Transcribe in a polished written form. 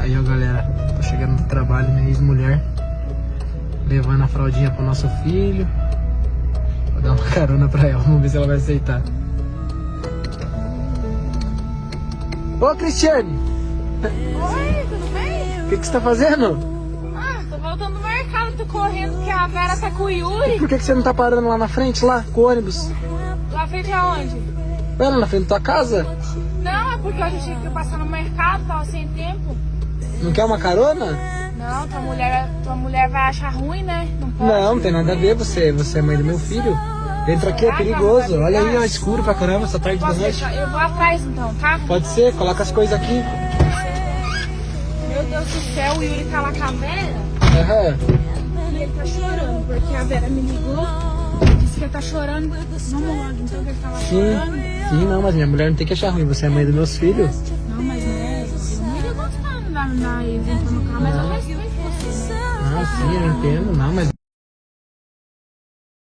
Aí, ó, galera, tô chegando no trabalho, minha ex-mulher levando a fraldinha pro nosso filho. Vou dar uma carona pra ela, vamos ver se ela vai aceitar. Ô, Cristiane! Oi, tudo bem? O que você tá fazendo? Ah, tô voltando do mercado, tô correndo porque a Vera tá com o Yuri. Por que você não tá parando lá na frente, lá, com o ônibus? Lá frente aonde? Vai lá na frente da tua casa? Não, é porque hoje eu tinha que passar no mercado, tava sem tempo. Não quer uma carona? Não, tua mulher vai achar ruim, né? Não pode. Não tem nada a ver, você é mãe do meu filho. Entra aqui, é perigoso. Olha aí, ó, escuro pra caramba, essa tarde da Posso noite. deixar? Eu vou atrás então, tá? Pode ser, coloca as coisas aqui. Meu Deus do céu, o Yuri tá lá com a Vera Aham. e ele tá chorando, porque a Vera me ligou, disse que ele tá chorando. Vamos logo, então que ele tá lá chorando. Sim, não, mas minha mulher não tem que achar ruim, você é mãe dos meus filhos. Não, mas né, eu não ia gostando da eles entrando no carro, mas eu respeito você, né? Ah, sim, eu entendo, não, mas...